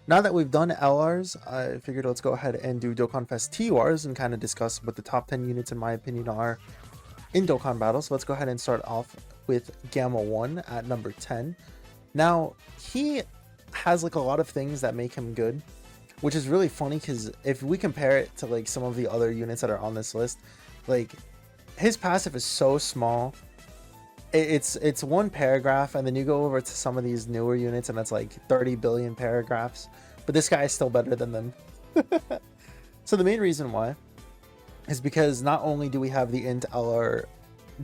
Now that we've done LRs, I figured let's go ahead and do Dokkan Fest TURs and kind of discuss what the top 10 units in my opinion are in Dokkan Battle. So let's go ahead and start off with Gamma 1 at number 10. Now, he has like a lot of things that make him good, which is really funny because if we compare it to like some of the other units that are on this list, like his passive is so small. It's one paragraph, and then you go over to some of these newer units and it's like 30 billion paragraphs, but this guy is still better than them. So the main reason why is because not only do we have the int LR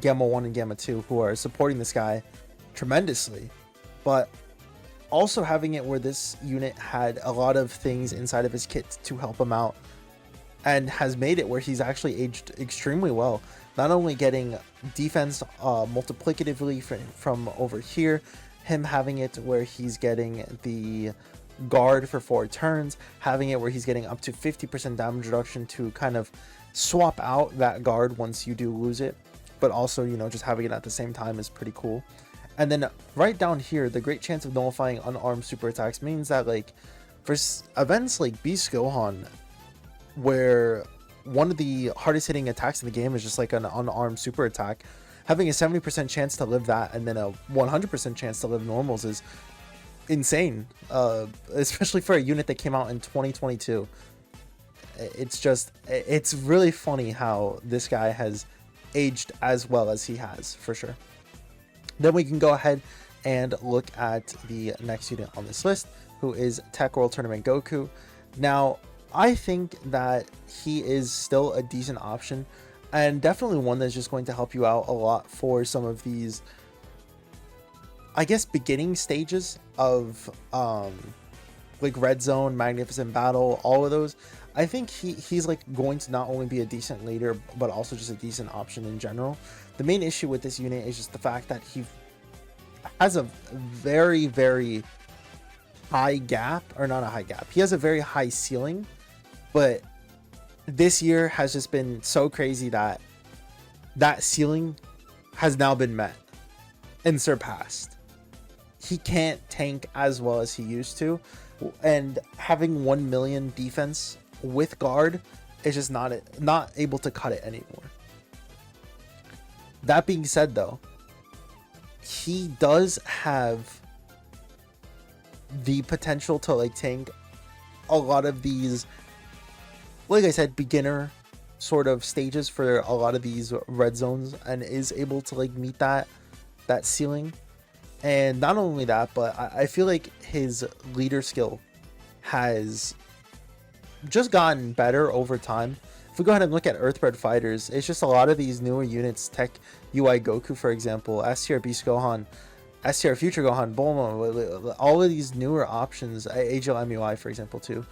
Gamma 1 and Gamma 2 who are supporting this guy tremendously, but also having it where this unit had a lot of things inside of his kit to help him out and has made it where he's actually aged extremely well. Not only getting defense multiplicatively from over here, him having it where he's getting the guard for 4 turns, having it where he's getting up to 50% damage reduction to kind of swap out that guard once you do lose it, but also, you know, just having it at the same time is pretty cool. And then right down here, the great chance of nullifying unarmed super attacks means that, like, for events like Beast Gohan, where one of the hardest hitting attacks in the game is just like an unarmed super attack, having a 70% chance to live that and then a 100% chance to live normals is insane, especially for a unit that came out in 2022. It's really funny how this guy has aged as well as he has, for sure. Then we can go ahead and look at the next unit on this list, who is Tech World Tournament Goku. Now, I think that he is still a decent option and definitely one that's just going to help you out a lot for some of these, I guess, beginning stages of like Red Zone, Magnificent Battle, all of those. I think he's like going to not only be a decent leader, but also just a decent option in general. The main issue with this unit is just the fact that he has a very, very high gap, or not a high gap. He has a very high ceiling, but this year has just been so crazy that that ceiling has now been met and surpassed. He can't tank as well as he used to, and having 1 million defense with guard is just not able to cut it anymore. That being said, though, he does have the potential to like tank a lot of these, like I said, beginner sort of stages for a lot of these red zones, and is able to like meet that ceiling. And not only that, but I feel like his leader skill has just gotten better over time. If we go ahead and look at Earthbred Fighters, it's just a lot of these newer units, Tech UI Goku, for example, S tier Beast Gohan, S tier Future Gohan, Bulma, all of these newer options, AGL MUI, for example, too,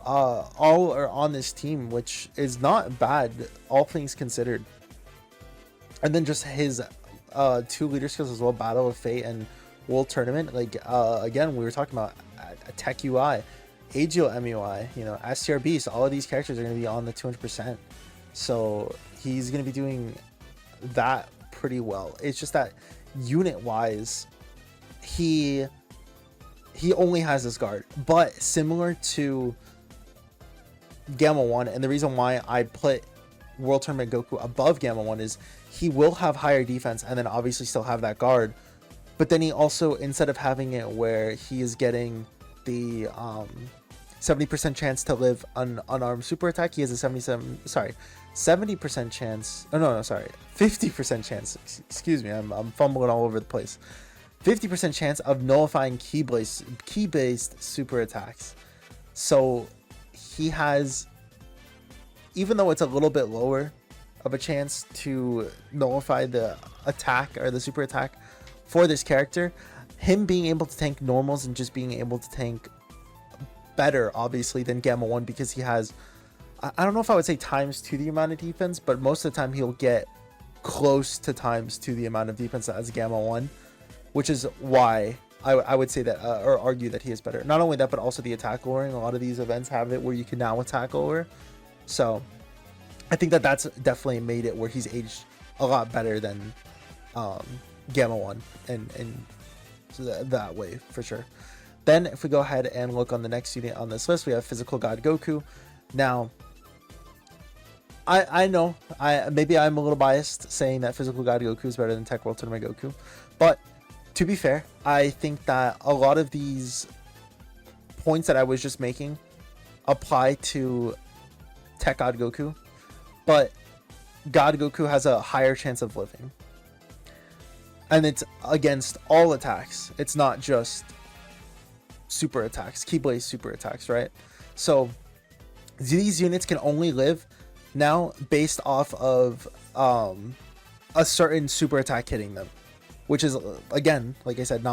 all are on this team, which is not bad, all things considered. And then just his 2 leader skills as well, Battle of Fate and World Tournament. Like, again, we were talking about Tech UI, AGL MUI, you know, S tier Beast, all of these characters are going to be on the 200%. So he's going to be doing that pretty well. It's just that unit wise, he only has this guard, but similar to Gamma 1, and the reason why I put World Tournament Goku above Gamma 1 is he will have higher defense and then obviously still have that guard, but then he also, instead of having it where he is getting the 70% chance to live an unarmed super attack, he has a 70% chance, oh no, sorry, 50% chance, excuse me, I'm fumbling all over the place, 50% chance of nullifying key-based super attacks. So he has, even though it's a little bit lower of a chance to nullify the attack or the super attack for this character, him being able to tank normals and just being able to tank better, obviously, than Gamma 1, because he has, I don't know if I would say times 2 the amount of defense, but most of the time he'll get close to times 2 the amount of defense as Gamma 1, which is why I would say that, or argue that he is better. Not only that, but also the attack lowering. A lot of these events have it where you can now attack lower. So I think that that's definitely made it where he's aged a lot better than Gamma 1 and so that way, for sure. Then if we go ahead and look on the next unit on this list, we have Physical God Goku. Now, I know maybe I'm a little biased saying that Physical God Goku is better than Tech World Tournament Goku, but to be fair, I think that a lot of these points that I was just making apply to Tech God Goku, but God Goku has a higher chance of living, and it's against all attacks. It's not just super attacks, Keyblade super attacks, right? So these units can only live now based off of a certain super attack hitting them, which is, again, like I said,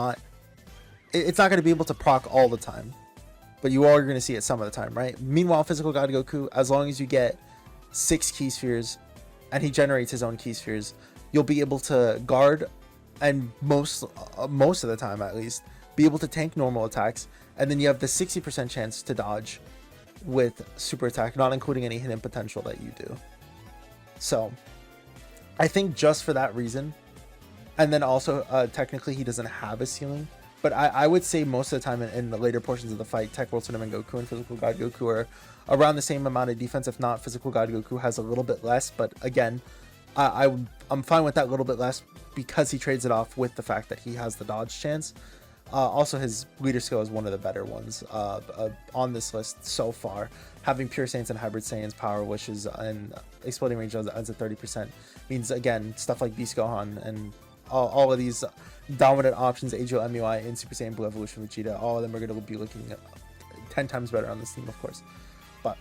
it's not going to be able to proc all the time, but you are going to see it some of the time, right? Meanwhile, Physical God Goku, as long as you get 6 key spheres and he generates his own key spheres, you'll be able to guard, and most of the time at least be able to tank normal attacks, and then you have the 60% chance to dodge with super attack, not including any hidden potential that you do. So I think just for that reason, and then also technically he doesn't have a ceiling, but I would say most of the time in the later portions of the fight, Tech World Tournament Goku and Physical God Goku are around the same amount of defense. If not, Physical God Goku has a little bit less, but again, I'm fine with that little bit less because he trades it off with the fact that he has the dodge chance. Also, his leader skill is one of the better ones on this list so far. Having Pure Saiyans and Hybrid Saiyans, Power Wishes, and Exploding Range adds at 30% means, again, stuff like Beast Gohan and all of these dominant options, AGL, MUI, and Super Saiyan Blue Evolution Vegeta, all of them are going to be looking 10 times better on this team, of course. But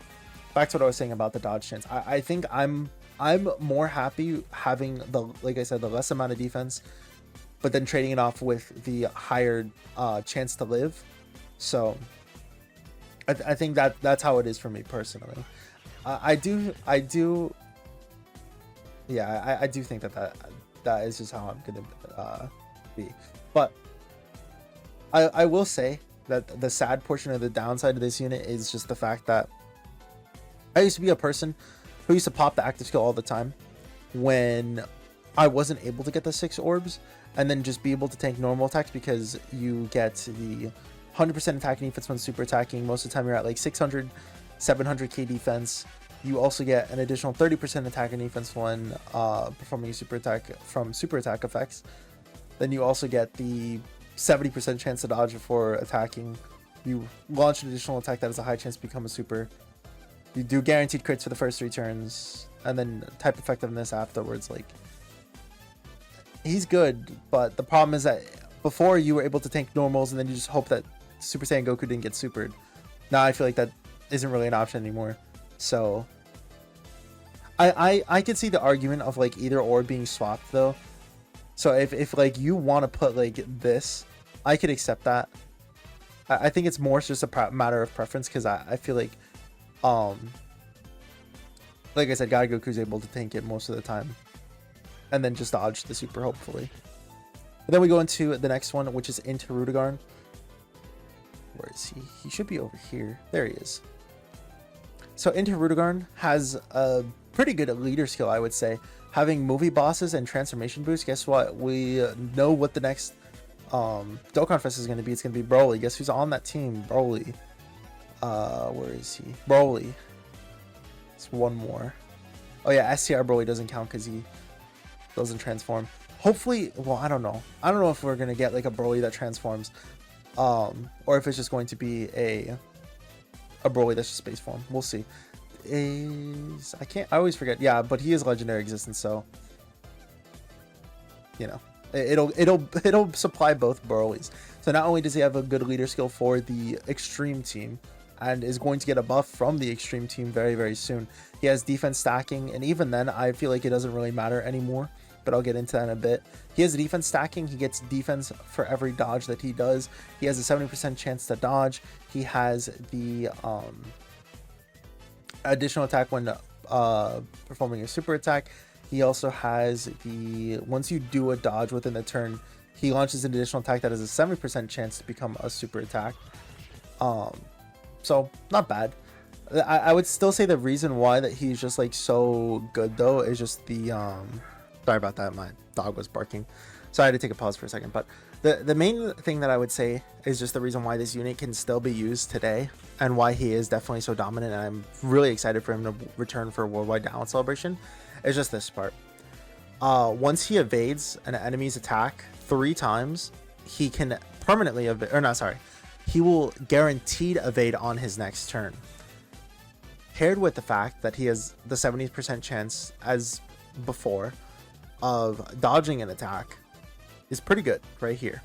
back to what I was saying about the dodge chance. I think I'm more happy having like I said, the less amount of defense, but then trading it off with the higher chance to live. So I think that's how it is for me personally. I do think that is just how I'm gonna be. But I will say that the sad portion of the downside of this unit is just the fact that I used to be a person who used to pop the active skill all the time when I wasn't able to get the 6 orbs, and then just be able to tank normal attacks because you get the 100% attacking defense when super attacking. Most of the time you're at like 600, 700k defense. You also get an additional 30% attacking defense when performing a super attack from super attack effects. Then you also get the 70% chance to dodge before attacking. You launch an additional attack that has a high chance to become a super. You do guaranteed crits for the first 3 turns, and then type effectiveness afterwards. Like, he's good, but the problem is that before you were able to tank normals and then you just hope that Super Saiyan Goku didn't get supered. Now I feel like that isn't really an option anymore. So I could see the argument of like either or being swapped though. So if like you want to put like this, I could accept that. I think it's more just a matter of preference, because I feel like I said, God Goku's able to tank it most of the time, and then just dodge the super, hopefully. But then we go into the next one, which is into Rudigarn. Where is he? He should be over here. There he is. So into Rudigarn has a pretty good leader skill, I would say. Having movie bosses and transformation boost. Guess what? We know what the next Dokkan Fest is going to be. It's going to be Broly. Guess who's on that team? Broly. Where is he? Broly. It's one more. Oh yeah, STR Broly doesn't count because he doesn't transform. Hopefully, well, I don't know if we're gonna get like a Broly that transforms, or if it's just going to be a Broly that's just space form. We'll see. I always forget. Yeah, but he is legendary existence, so you know, it'll supply both Broly's. So not only does he have a good leader skill for the extreme team, and is going to get a buff from the extreme team very, very soon. He has defense stacking, and even then, I feel like it doesn't really matter anymore, but I'll get into that in a bit. He has defense stacking. He gets defense for every dodge that he does. He has a 70% chance to dodge. He has the additional attack when performing a super attack. He also has the, once you do a dodge within the turn, he launches an additional attack that has a 70% chance to become a super attack. So not bad. I would still say the reason why that he's just like so good though is just the sorry about that, my dog was barking. So I had to take a pause for a second, but the main thing that I would say is just the reason why this unit can still be used today and why he is definitely so dominant, and I'm really excited for him to return for Worldwide Down Celebration, is just this part. Once he evades an enemy's attack 3 times, he can permanently evade, or not, sorry, he will guaranteed evade on his next turn. Paired with the fact that he has the 70% chance as before of dodging an attack is pretty good right here.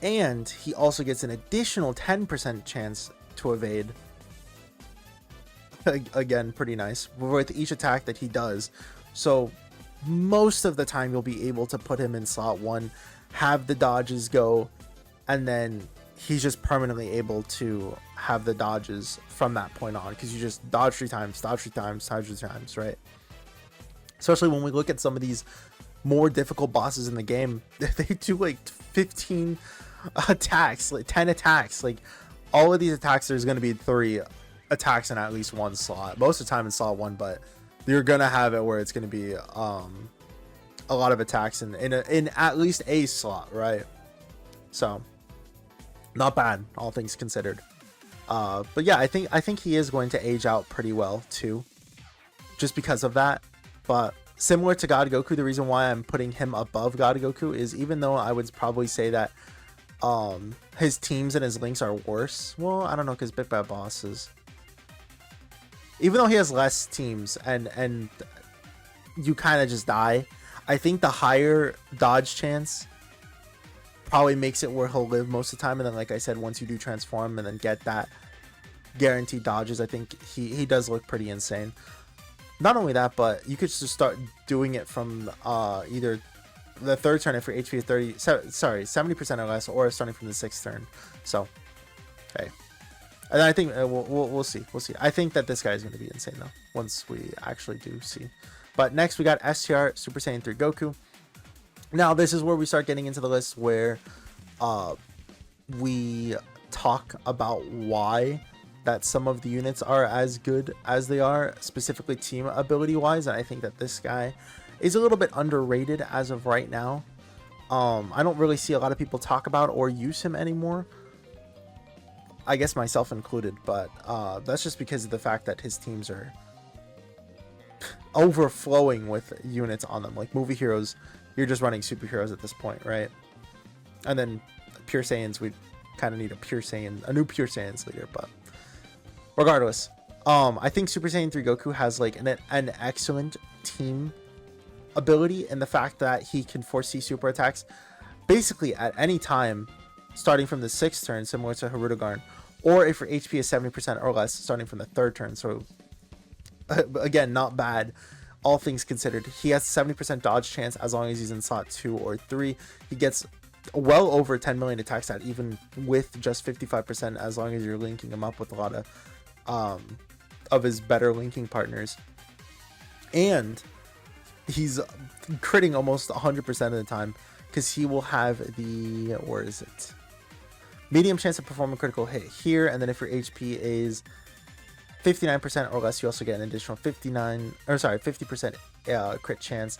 And he also gets an additional 10% chance to evade. Again, pretty nice with each attack that he does. So most of the time you'll be able to put him in slot 1, have the dodges go, and then he's just permanently able to have the dodges from that point on, because you just dodge 3 times, dodge 3 times, dodge 3 times, right? Especially when we look at some of these more difficult bosses in the game, they do like 15 attacks, like 10 attacks. Like all of these attacks, there's going to be 3 attacks in at least 1 slot. Most of the time in slot 1, but you're going to have it where it's going to be a lot of attacks in at least a slot, right? So not bad, all things considered. But yeah, I think he is going to age out pretty well too, just because of that. But similar to God Goku, the reason why I'm putting him above God Goku is, even though I would probably say that his teams and his links are worse. Well, I don't know, because Big Bad Boss is, even though he has less teams and you kind of just die, I think the higher dodge chance probably makes it where he'll live most of the time. And then, like I said, once you do transform and then get that guaranteed dodges, I think he does look pretty insane. Not only that, but you could just start doing it from either the 3rd turn if your HP is 70% or less, or starting from the 6th turn. So, hey, and I think we'll see. I think that this guy is going to be insane though, once we actually do see. But next we got STR Super Saiyan 3 Goku. Now this is where we start getting into the list where we talk about why that some of the units are as good as they are, specifically team ability wise. And I think that this guy is a little bit underrated as of right now. I don't really see a lot of people talk about or use him anymore, I guess myself included, but that's just because of the fact that his teams are overflowing with units on them. Like movie heroes, you're just running superheroes at this point, right? And then Pure Saiyans, we kind of need a new Pure Saiyans leader. But regardless, I think Super Saiyan 3 Goku has like an excellent team ability in the fact that he can foresee super attacks basically at any time, starting from the 6th turn, similar to Hirudegarn, or if your HP is 70% or less, starting from the 3rd turn. So again, not bad, all things considered. He has 70% dodge chance as long as he's in slot 2 or 3. He gets well over 10 million attack stat, even with just 55%, as long as you're linking him up with a lot of his better linking partners. And he's critting almost 100% of the time, because he will have the, where is it? Medium chance of performing critical hit here, and then if your HP is 59% or less, you also get an additional 50% crit chance.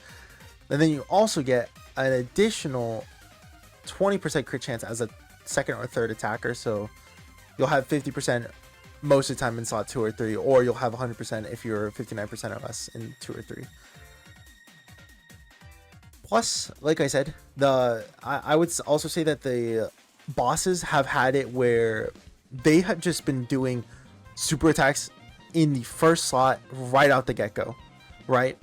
And then you also get an additional 20% crit chance as a 2nd or 3rd attacker. So you'll have 50% most of the time in slot 2 or 3, or you'll have 100% if you're 59% or less in 2 or 3. Plus, like I said, I would also say that the bosses have had it where they have just been doing super attacks in the 1st slot right out the get-go, right?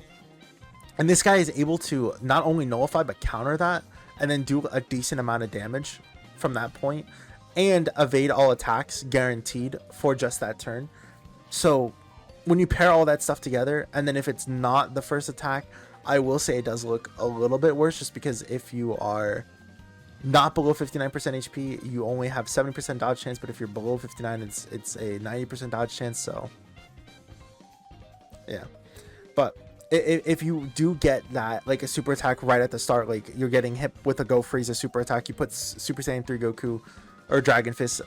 And this guy is able to not only nullify but counter that, and then do a decent amount of damage from that point, and evade all attacks guaranteed for just that turn. So when you pair all that stuff together, and then if it's not the 1st attack, I will say it does look a little bit worse, just because if you are not below 59% HP, you only have 70% dodge chance, but if you're below 59, it's a 90% dodge chance. So yeah, but if you do get that, like a super attack right at the start, like you're getting hit with a Go Frieza super attack, you put Super Saiyan 3 Goku or Dragon Fist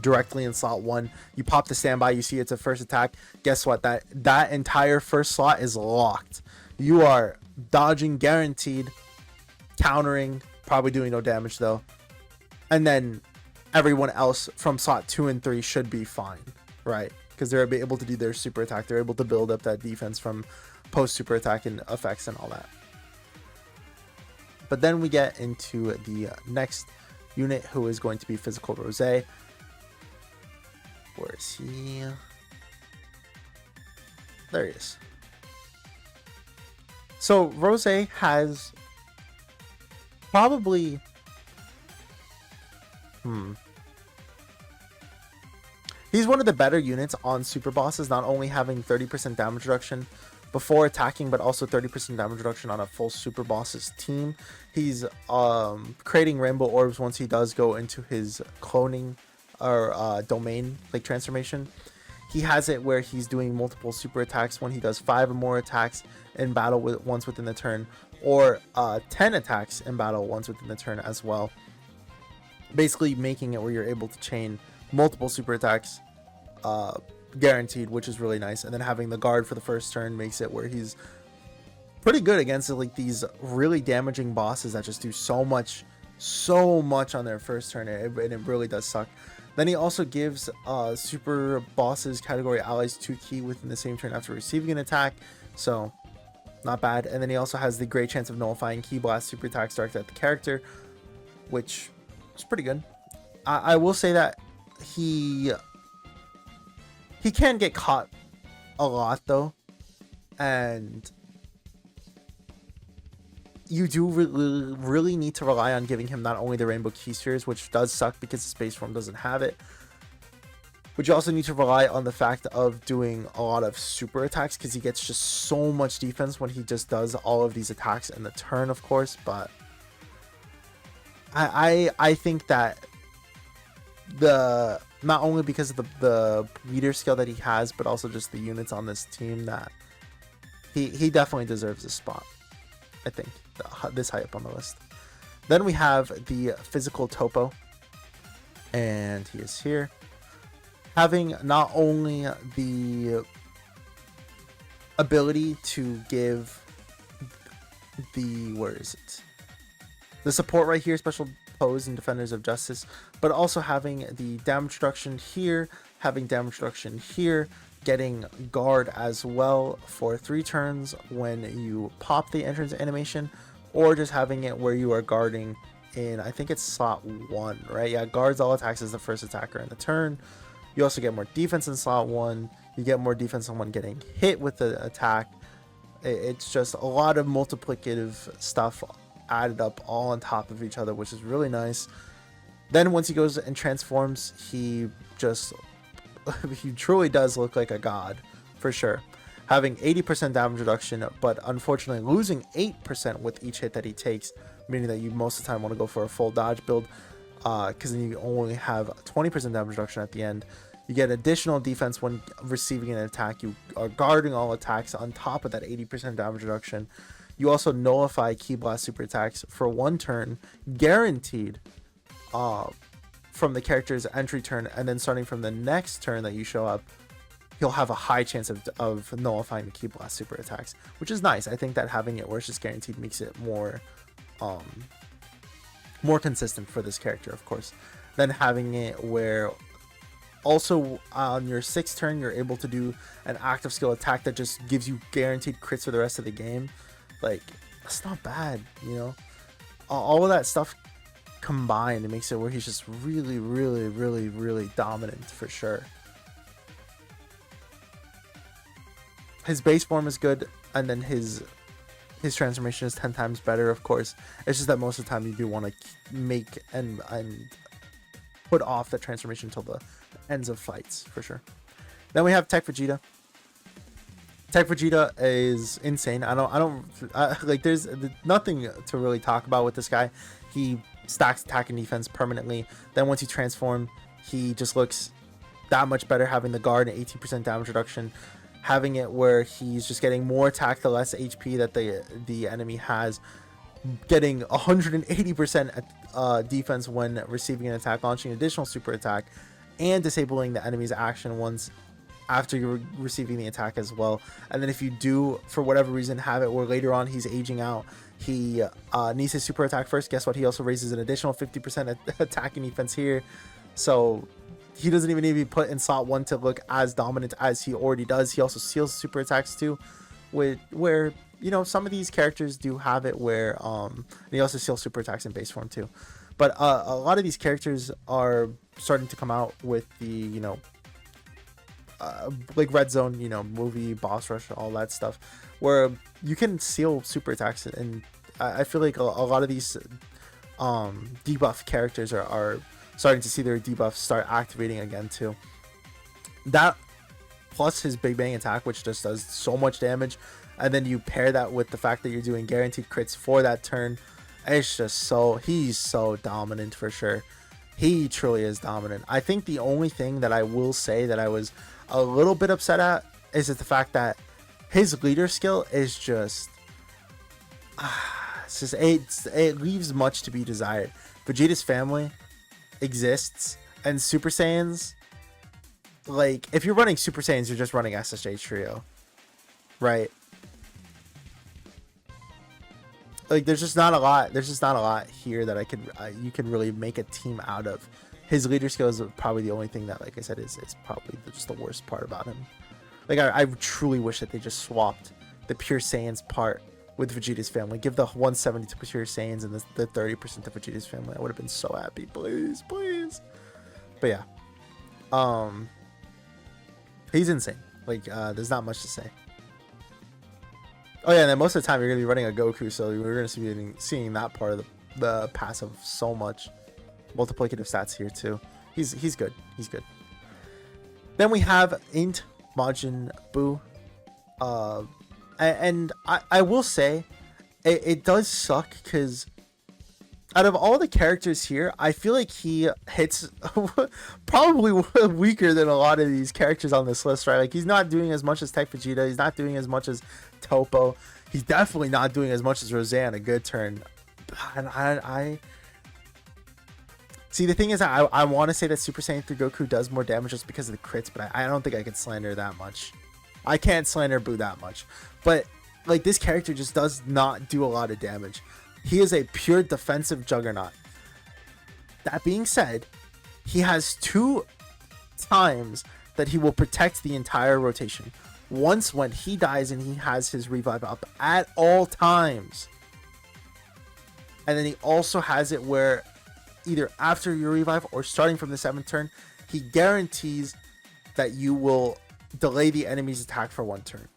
directly in slot 1, you pop the standby, you see it's a 1st attack, guess what, that entire 1st slot is locked. You are dodging guaranteed countering, probably doing no damage though. And then everyone else from slot 2 and 3 should be fine, right? Because they're able to do their super attack. They're able to build up that defense from post super attack and effects and all that. But then we get into the next unit, who is going to be Physical Rose. Where is he? There he is. So Rose has probably he's one of the better units on super bosses, not only having 30% damage reduction before attacking, but also 30% damage reduction on a full super boss's team. He's creating rainbow orbs once he does go into his cloning or domain like transformation. He has it where he's doing multiple super attacks when he does 5 or more attacks in battle once within the turn, or 10 attacks in battle once within the turn as well. Basically making it where you're able to chain multiple super attacks guaranteed, which is really nice. And then having the guard for the first turn makes it where he's pretty good against like these really damaging bosses that just do so much on their first turn, and it really does suck. Then he also gives super bosses category allies 2 ki within the same turn after receiving an attack, so not bad. And then he also has the great chance of nullifying ki blast super attacks directed at the character, which is pretty good. I will say that he can get caught a lot though, and you do really need to rely on giving him not only the rainbow key spheres, which does suck because the space form doesn't have it, but you also need to rely on the fact of doing a lot of super attacks, because he gets just so much defense when he just does all of these attacks in the turn, of course. But I think that not only because of the leader skill that he has, but also just the units on this team, that he definitely deserves a spot, I think, this high up on the list. Then we have the physical topo, and he is here, having not only the ability to give the the support right here, special pose and defenders of justice, but also having the damage reduction here, having damage reduction here, getting guard as well for 3 turns when you pop the entrance animation, or just having it where you are guarding in, I think it's slot 1, right? Yeah, guards all attacks as the first attacker in the turn. You also get more defense in slot 1. You get more defense on when getting hit with the attack. It's just a lot of multiplicative stuff added up all on top of each other, which is really nice. Then once he goes and transforms, he truly does look like a god, for sure. Having 80% damage reduction, but unfortunately losing 8% with each hit that he takes, meaning that you most of the time want to go for a full dodge build, because then you only have 20% damage reduction at the end. You get additional defense when receiving an attack. You are guarding all attacks on top of that 80% damage reduction. You also nullify ki blast super attacks for 1 turn, guaranteed, from the character's entry turn, and then starting from the next turn that you show up, he'll have a high chance of nullifying the ki blast super attacks, which is nice. I think that having it where it's just guaranteed makes it more consistent for this character, of course. Then having it where also on your 6th turn you're able to do an active skill attack that just gives you guaranteed crits for the rest of the game. Like, that's not bad, you know. All of that stuff combined, it makes it where he's just really, really, really, really dominant for sure. His base form is good, and then his transformation is 10 times better, of course. It's just that most of the time you do want to make and put off the transformation until the ends of fights, for sure. Then we have Tech Vegeta. Tech Vegeta is insane. There's nothing to really talk about with this guy. He stacks attack and defense permanently. Then once you transform, he just looks that much better, having the guard and 18% damage reduction, having it where he's just getting more attack the less HP that the enemy has, getting 180% defense when receiving an attack, launching additional super attack, and disabling the enemy's action once after you're receiving the attack as well. And then if you do, for whatever reason, have it where later on he's aging out, he needs his super attack first. Guess what? He also raises an additional 50% attacking defense here. So he doesn't even need to be put in slot 1 to look as dominant as he already does. He also seals super attacks too, where you know, some of these characters do have it where and he also seals super attacks in base form too. But a lot of these characters are starting to come out with the, you know, like Red Zone, you know, movie, boss rush, all that stuff, where you can seal super attacks. And I feel like a lot of these debuff characters are starting to see their debuffs start activating again too. That plus his Big Bang attack, which just does so much damage, and then you pair that with the fact that you're doing guaranteed crits for that turn. It's just he's so dominant for sure. He truly is dominant. I think the only thing that I will say that I was a little bit upset at is that the fact that his leader skill is just it leaves much to be desired. Vegeta's family exists, and Super Saiyans, like, if you're running Super Saiyans, you're just running SSJ trio, right? Like, there's just not a lot here that you can really make a team out of. His leader skill is probably the only thing that, like I said, is probably just the worst part about him. Like, I truly wish that they just swapped the Pure Saiyans part with Vegeta's family. Give the 170 to Pure Saiyans and the 30% to Vegeta's family. I would have been so happy. Please, please. But yeah. He's insane. Like, there's not much to say. Oh yeah, and then most of the time you're gonna be running a Goku, so we're gonna be seeing that part of the passive so much. Multiplicative stats here too. He's good. He's good. Then we have Int Majin Buu. And I will say, it does suck because out of all the characters here, I feel like he hits probably weaker than a lot of these characters on this list, right? Like, he's not doing as much as Tech Vegeta. He's not doing as much as Topo. He's definitely not doing as much as Roseanne a good turn. And I see, the thing is, I want to say that Super Saiyan 3 Goku does more damage just because of the crits, but I don't think I could slander that much. I can't slander Buu that much. But, like, this character just does not do a lot of damage. He is a pure defensive juggernaut. That being said, he has 2 times that he will protect the entire rotation. Once when he dies and he has his revive up at all times. And then he also has it where either after your revive or starting from the 7th turn, he guarantees that you will delay the enemy's attack for 1 turn.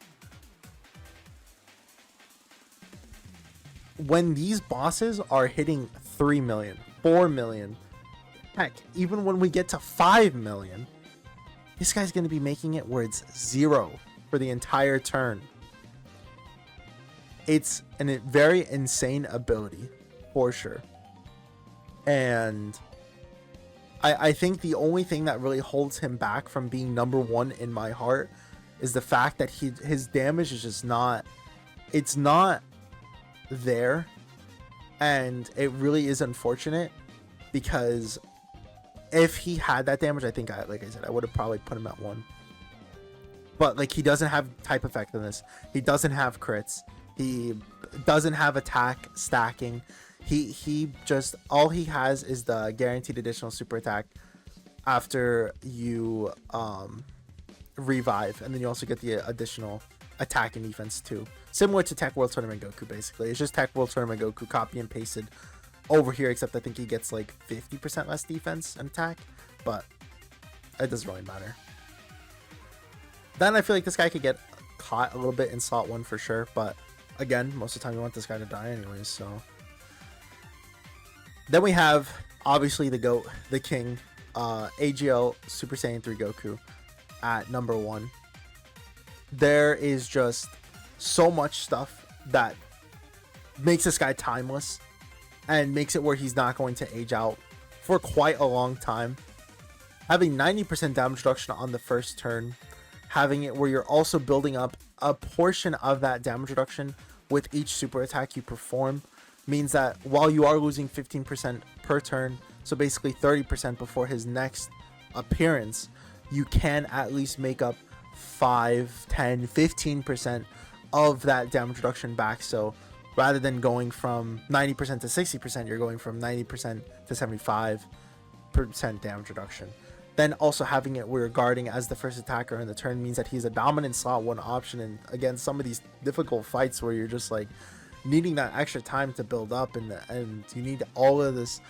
When these bosses are hitting 3 million, 4 million, heck, even when we get to 5 million, this guy's going to be making it where it's 0 for the entire turn. It's a very insane ability, for sure. And I think the only thing that really holds him back from being number 1 in my heart is the fact that his damage is just not, it's not there. And it really is unfortunate, because if he had that damage, I think like I said, I would have probably put him at 1. But, like, he doesn't have type effectiveness. He doesn't have crits. He doesn't have attack stacking. He just, all he has is the guaranteed additional super attack after you revive, and then you also get the additional attack and defense too. Similar to Tech World Tournament Goku, basically. It's just Tech World Tournament Goku copy and pasted over here, except I think he gets like 50% less defense and attack, but it doesn't really matter. Then I feel like this guy could get caught a little bit in slot 1 for sure, but again, most of the time you want this guy to die anyways, so. Then we have, obviously, the GOAT, the king, AGL Super Saiyan 3 Goku at number 1. There is just so much stuff that makes this guy timeless and makes it where he's not going to age out for quite a long time. Having 90% damage reduction on the first turn, having it where you're also building up a portion of that damage reduction with each super attack you perform, means that while you are losing 15% per turn, so basically 30% before his next appearance, you can at least make up 5, 10, 15% of that damage reduction back. So rather than going from 90% to 60%, you're going from 90% to 75% damage reduction. Then also having it where guarding as the first attacker in the turn means that he's a dominant slot 1 option. And again, some of these difficult fights where you're just like needing that extra time to build up, and you need all of this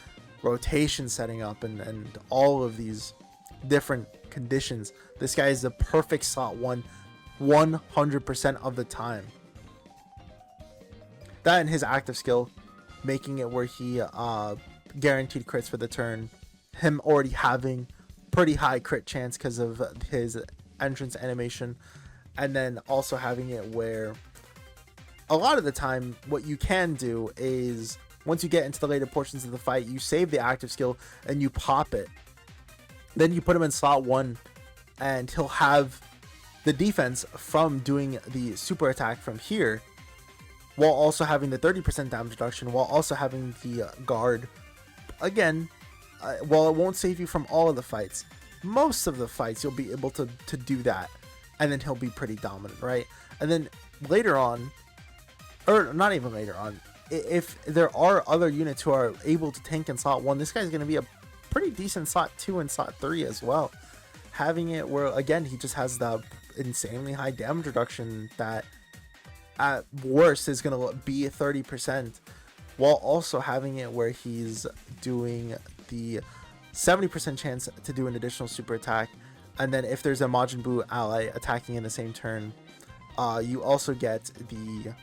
rotation setting up and all of these different conditions. This guy is the perfect slot 1 100% of the time. That and his active skill making it where he guaranteed crits for the turn, him already having pretty high crit chance because of his entrance animation, and then also having it where a lot of the time what you can do is once you get into the later portions of the fight, you save the active skill and you pop it, then you put him in slot 1 and he'll have the defense from doing the super attack from here while also having the 30% damage reduction, while also having the guard. Again, while it won't save you from all of the fights, most of the fights you'll be able to do that, and then he'll be pretty dominant, right? And then later on, or not even later on, if there are other units who are able to tank in slot 1, this guy's going to be a pretty decent slot 2 and slot 3 as well. Having it where, again, he just has the insanely high damage reduction that at worst is going to be 30%, while also having it where he's doing the 70% chance to do an additional super attack. And then if there's a Majin Buu ally attacking in the same turn, you also get the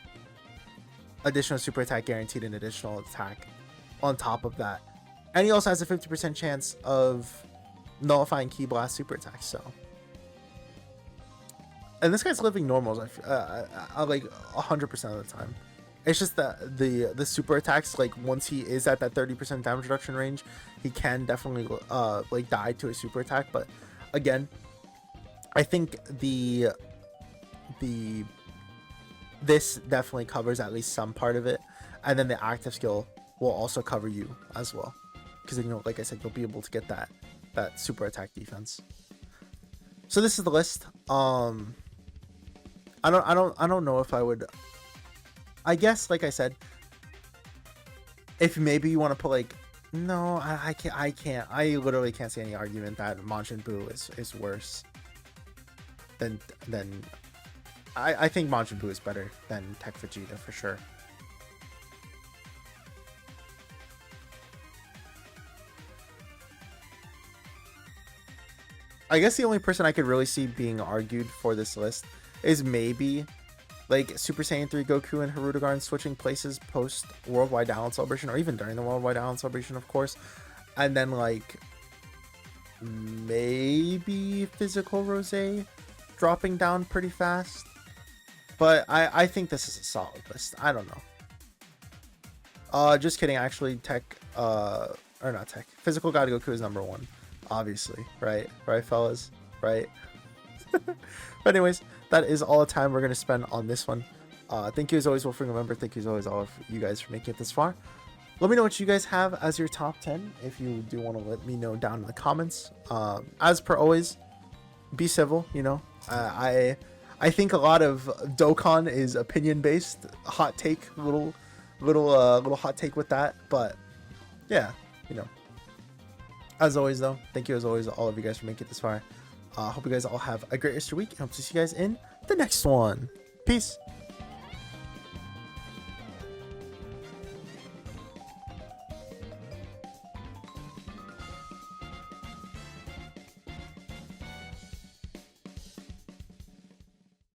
additional super attack guaranteed an additional attack on top of that. And he also has a 50% chance of nullifying Ki Blast super attacks. So, and this guy's living normals like 100% of the time. It's just that the super attacks, like once he is at that 30% damage reduction range, he can definitely like die to a super attack. But again, I think this definitely covers at least some part of it, and then the active skill will also cover you as well, because you know, like I said, you'll be able to get that super attack defense. So this is the list. I don't know if I would. I guess, like I said, if maybe you want to put like, no, I can't. I literally can't see any argument that Majin Buu is worse than. I think Majin Buu is better than Tech Vegeta for sure. I guess the only person I could really see being argued for this list is maybe like Super Saiyan 3 Goku and Hirudegarn switching places post Worldwide Island Celebration, or even during the Worldwide Island Celebration, of course. And then like maybe Physical Rose dropping down pretty fast. But I think this is a solid list. I don't know. Just kidding. Actually, Physical God Goku is number 1. Obviously, right? Right, fellas? Right? But anyways, that is all the time we're going to spend on this one. Thank you as always, Wolfing. Remember, thank you as always, all of you guys, for making it this far. Let me know what you guys have as your top 10. If you do want to let me know down in the comments. As per always, be civil, you know. I think a lot of Dokkan is opinion based. Hot take, little hot take with that. But yeah, you know. As always, though, thank you as always, all of you guys, for making it this far. Hope you guys all have a great rest of your week, and hope to see you guys in the next one. Peace.